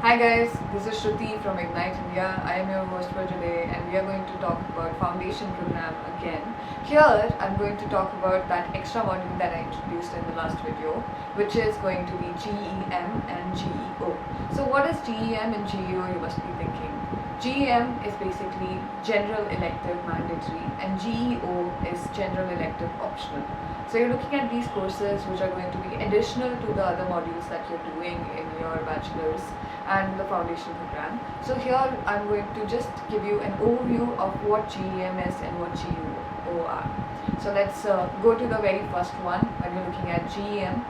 Hi guys, this is Shruti from Ignite India. I am your host for today and we are going to talk about foundation program again. Here I'm going to talk about that extra module that I introduced in the last video, which is going to be GEM and GEO. So what is GEM and GEO, you must be thinking. GEM is basically general elective mandatory and GEO is general elective optional. So you're looking at these courses which are going to be additional to the other modules that you're doing in your bachelor's and the foundation program. So here I'm going to just give you an overview of what GEM is and what GEO are. So let's go to the very first one when you're looking at GEM.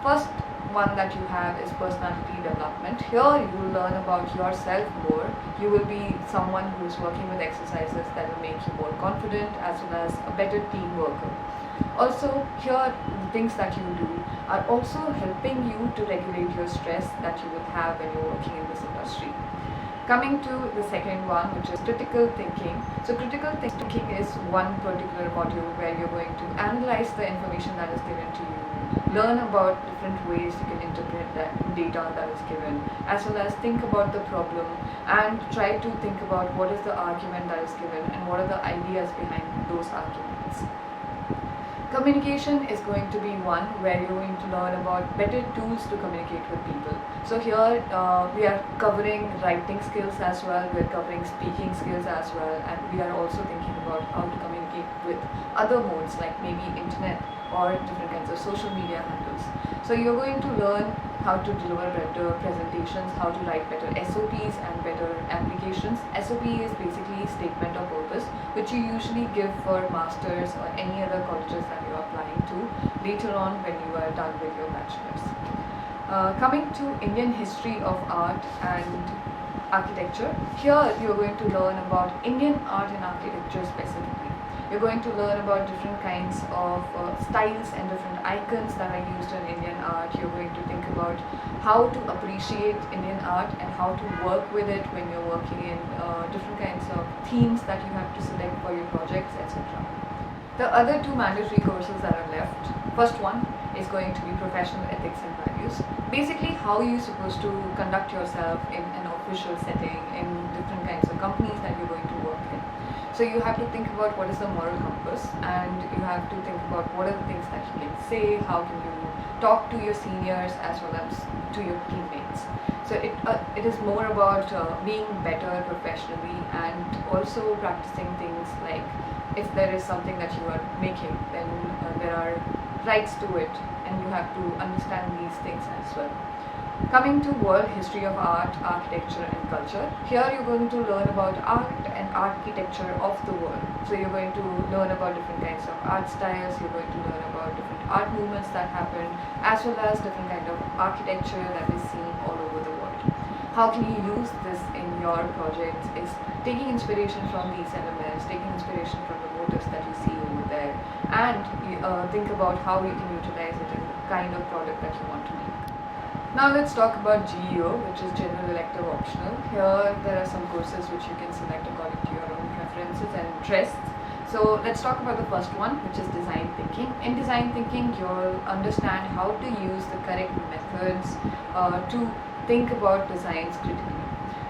First one that you have is personality development. Here you will learn about yourself more. You will be someone who is working with exercises that will make you more confident as well as a better team worker. Also, here the things that you do are also helping you to regulate your stress that you will have when you're working in this industry. Coming to the second one, which is critical thinking. So critical thinking is one particular module where you're going to analyze the information that is given to you, learn about different ways you can interpret that data that is given, as well as think about the problem and try to think about what is the argument that is given and what are the ideas behind those arguments. Communication is going to be one where you're going to learn about better tools to communicate with people. So here we are covering writing skills as well, we're covering speaking skills as well, and we are also thinking about how to communicate with other modes like maybe internet or different kinds of social media handles. So you're going to learn how to deliver better presentations, how to write better SOPs and better applications. SOP is basically statement of purpose, which you usually give for masters or any other colleges that you are applying to later on when you are done with your bachelor's. Coming to Indian history of art and architecture, here you're going to learn about Indian art and architecture specifically. You're going to learn about different kinds of styles and different icons that are used in Indian art. You're going to think about how to appreciate Indian art and how to work with it when you're working in different kinds of themes that you have to select for your projects, etc. The other two mandatory courses that are left, first one is going to be professional ethics and values. Basically how you're supposed to conduct yourself in an official setting in different kinds of companies that you're going to work in. So you have to think about what is the moral compass, and you have to think about what are the things that you can say, how can you talk to your seniors as well as to your teammates. So it is more about being better professionally and also practicing things like if there is something that you are making, then there are rights to it and you have to understand these things as well. Coming to world history of art, architecture and culture, here you're going to learn about art and architecture of the world. So you're going to learn about different kinds of art styles, you're going to learn about different art movements that happen, as well as different kind of architecture that is seen all over the world. How can you use this in your projects is taking inspiration from these elements, taking inspiration from the motifs that you see over there, and think about how you can utilize it in the kind of product that you want to make. Now let's talk about GEO, which is General Elective Optional. Here there are some courses which you can select according to your own preferences and interests. So let's talk about the first one, which is design thinking. In design thinking, you'll understand how to use the correct methods to think about designs critically.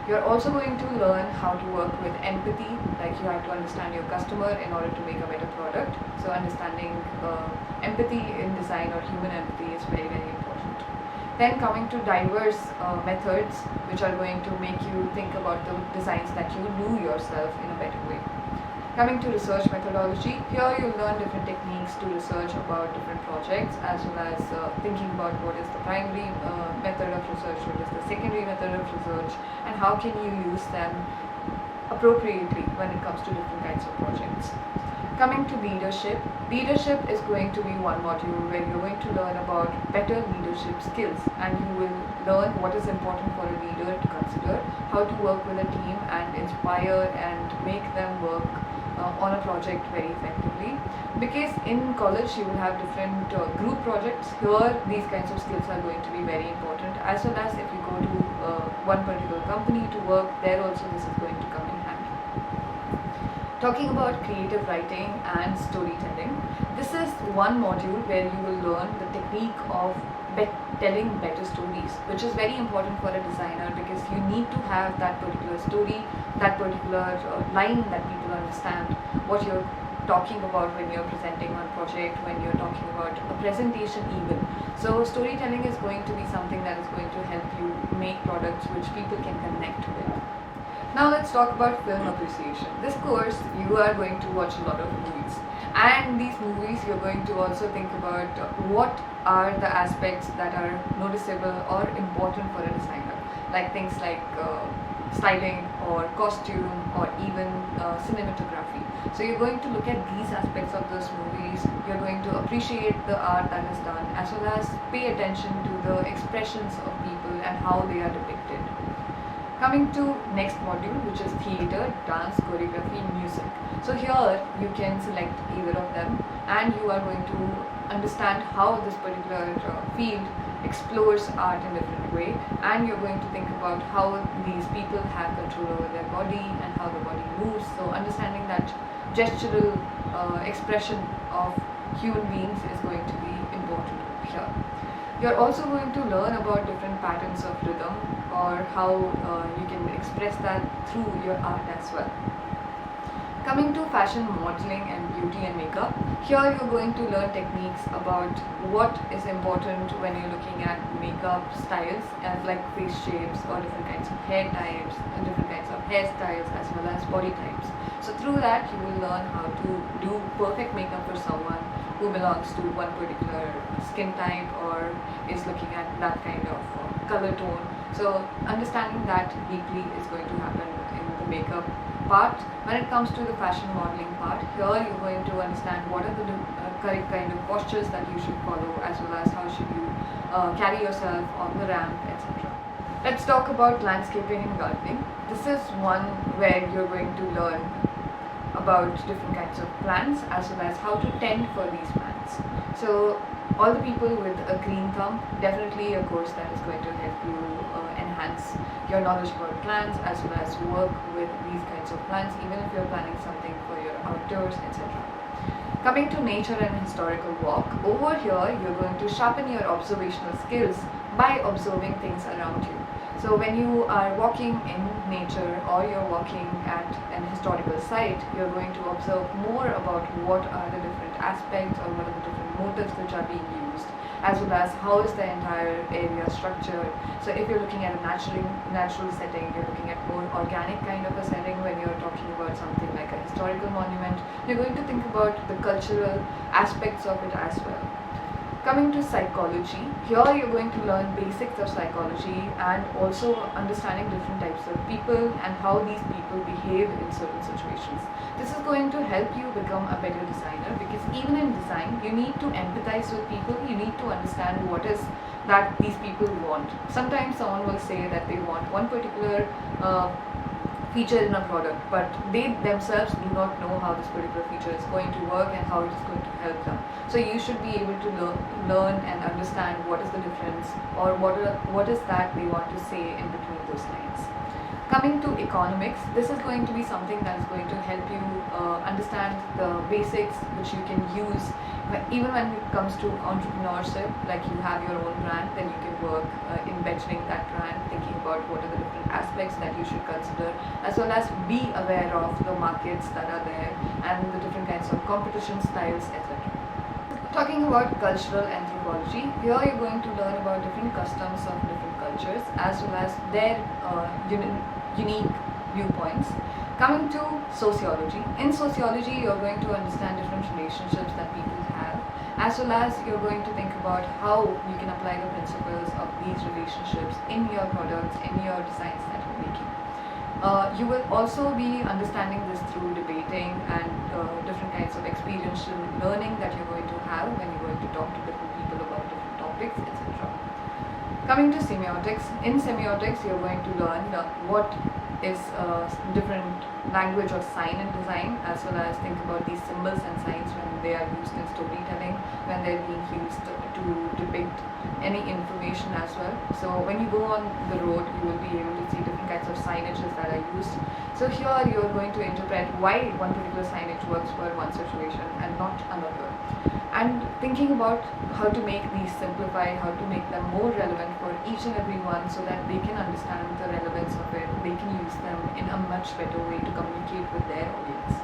You're also going to learn how to work with empathy, like you have to understand your customer in order to make a better product. So understanding empathy in design or human empathy is very, very important. Then coming to diverse methods which are going to make you think about the designs that you do yourself in a better way. Coming to research methodology, here you'll learn different techniques to research about different projects as well as thinking about what is the primary method of research, what is the secondary method of research, and how can you use them appropriately when it comes to different kinds of projects. Coming to leadership, leadership is going to be one module where you're going to learn about better leadership skills, and you will learn what is important for a leader to consider, how to work with a team and inspire and make them work on a project very effectively. Because in college you will have different group projects, here these kinds of skills are going to be very important, as well as if you go to one particular company to work, there also this is going to come in handy. Talking about creative writing and storytelling, this is one module where you will learn the technique of telling better stories, which is very important for a designer because you need to have that particular story, that particular line that people understand what you're talking about when you're presenting on project, when you're talking about a presentation even. So storytelling is going to be something that is going to help you make products which people can connect with. Now let's talk about film appreciation. This course, you are going to watch a lot of movies, and these movies you're going to also think about what are the aspects that are noticeable or important for a designer, like things like styling or costume or even cinematography. So you're going to look at these aspects of those movies, you're going to appreciate the art that is done, as well as pay attention to the expressions of people and how they are depicted. Coming to next module, which is theatre, dance, choreography, music. So here you can select either of them and you are going to understand how this particular field explores art in a different way, and you're going to think about how these people have control over their body and how the body moves. So understanding that gestural expression of human beings is going to be important here. You're also going to learn about different patterns of rhythm or how you can express that through your art as well. Coming to fashion modeling and beauty and makeup, here you're going to learn techniques about what is important when you're looking at makeup styles, like face shapes or different kinds of hair types and different kinds of hairstyles as well as body types. So through that you will learn how to do perfect makeup for someone who belongs to one particular skin type or is looking at that kind of color tone. So understanding that deeply is going to happen in the makeup part. When it comes to the fashion modeling part, here you're going to understand what are the correct kind of postures that you should follow, as well as how should you carry yourself on the ramp, etc. Let's talk about landscaping and gardening. This is one where you're going to learn about different kinds of plants as well as how to tend for these plants. So all the people with a green thumb, definitely a course that is going to help you enhance your knowledge about plants as well as work with these kinds of plants, even if you're planning something for your outdoors, etc. Coming to nature and historical walk, over here you're going to sharpen your observational skills by observing things around you. So when you are walking in nature or you're walking at an historical site, you're going to observe more about what are the different aspects or what are the different motives which are being used, as well as how is the entire area structured. So if you're looking at a natural setting, you're looking at more organic kind of a setting. When you're talking about something like a historical monument, you're going to think about the cultural aspects of it as well. Coming to psychology, here you're going to learn basics of psychology and also understanding different types of people and how these people behave in certain situations. This is going to help you become a better designer, because even in design you need to empathize with people, you need to understand what is that these people want. Sometimes someone will say that they want one particular feature in a product, but they themselves do not know how this particular feature is going to work and how it is going to help them. So you should be able to learn and understand what is the difference or what is that they want to say in between those lines. Coming to economics, this is going to be something that is going to help you understand the basics which you can use even when it comes to entrepreneurship. Like you have your own brand, then you can work in bettering that brand, thinking about what are the different aspects that you should consider, as well as be aware of the markets that are there and the different kinds of competition styles, etc. Talking about cultural anthropology, here you're going to learn about different customs of different cultures as well as their unique viewpoints. Coming to sociology, in sociology you're going to understand different relationships that people have, as well as you're going to think about how you can apply the principles of these relationships in your products, in your designs that you're making. You will also be understanding this through debating and different kinds of experiential learning that you're going to have when you're going to talk to different people about different topics, etc. Coming to semiotics, in semiotics you're going to learn what is different language of sign and design, as well as think about these symbols and signs when they are used in storytelling, when they're being used to depict any information as well. So when you go on the road, you will be able to see different kinds of signages that are used. So here you are going to interpret why one particular signage works for one situation and not another. and thinking about how to make these simplified, how to make them more relevant for each and every one so that they can understand the relevance of it, they can use them in a much better way to communicate with their audience.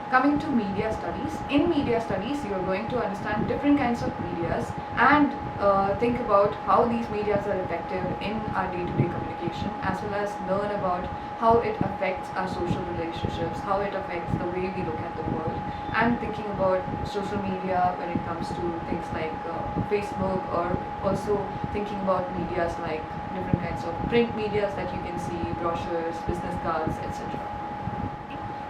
Coming to media studies, in media studies you are going to understand different kinds of medias and think about how these medias are effective in our day-to-day communication, as well as learn about how it affects our social relationships, how it affects the way we look at the world, and thinking about social media when it comes to things like Facebook, or also thinking about medias like different kinds of print medias that you can see, brochures, business cards, etc.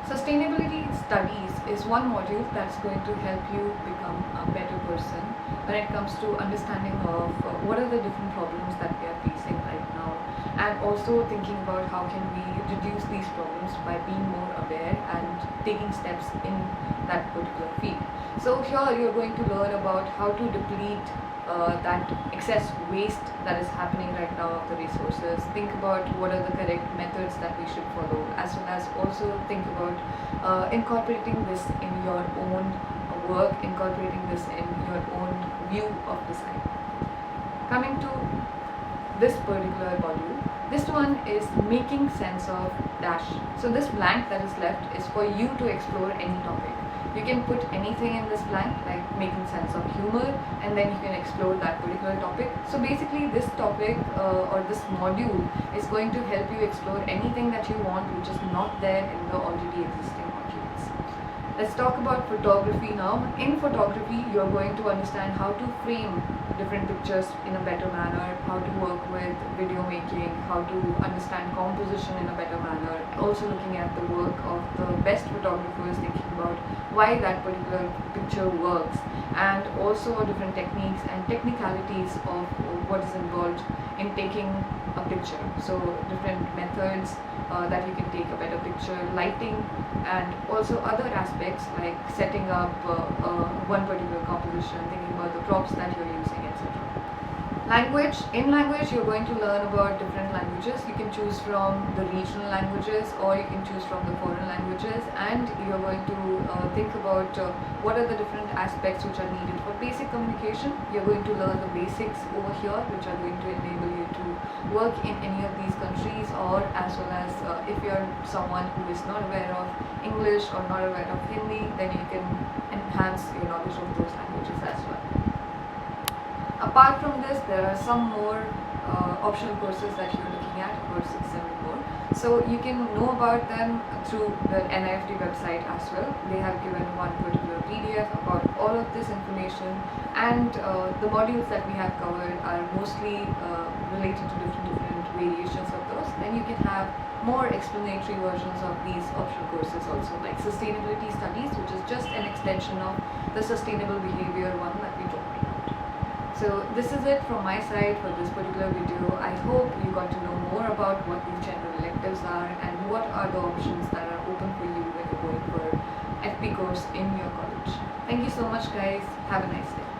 Sustainability studies is one module that's going to help you become a better person when it comes to understanding of what are the different problems that we are facing right now, and also thinking about how can we reduce these problems by being more aware and taking steps in that particular field. So here you're going to learn about how to deplete that excess waste that is happening right now of the resources, think about what are the correct methods that we should follow, as well as also think about incorporating this in your own work, incorporating this in your own view of design. Coming to this particular module, this one is making sense of dash. So this blank that is left is for you to explore any topic. You can put anything in this blank, like making sense of humor, and then you can explore that particular topic. So basically this topic or this module is going to help you explore anything that you want which is not there in the already existing modules. Let's talk about photography now. In photography, you're going to understand how to frame different pictures in a better manner, how to work with video making, how to understand composition in a better manner, also looking at the work of the best photographers, thinking about why that particular picture works, and also different techniques and technicalities of what is involved in taking a picture. So different methods that you can take a better picture, lighting, and also other aspects like setting up one particular composition, thinking about the props that you're using, etc. Language. In language, you're going to learn about different languages. You can choose from the regional languages, or you can choose from the foreign languages, and you're going to think about what are the different aspects which are needed for basic communication. You're going to learn the basics over here, which are going to enable you to work in any of these countries, or as well as if you're someone who is not aware of English or not aware of Hindi, then you can enhance your knowledge of those languages as well. Apart from this, there are some more optional courses that you're looking at, about 6-7 more. So you can know about them through the NIFT website as well. They have given one particular PDF about all of this information, and the modules that we have covered are mostly related to different variations of those. Then you can have more explanatory versions of these optional courses also, like sustainability studies, which is just an extension of the sustainable behavior one that we talked about. So this is it from my side for this particular video. I hope you got to know more about what these general electives are and what are the options that are open for you when you're going for FP course in your college. Thank you so much guys. Have a nice day.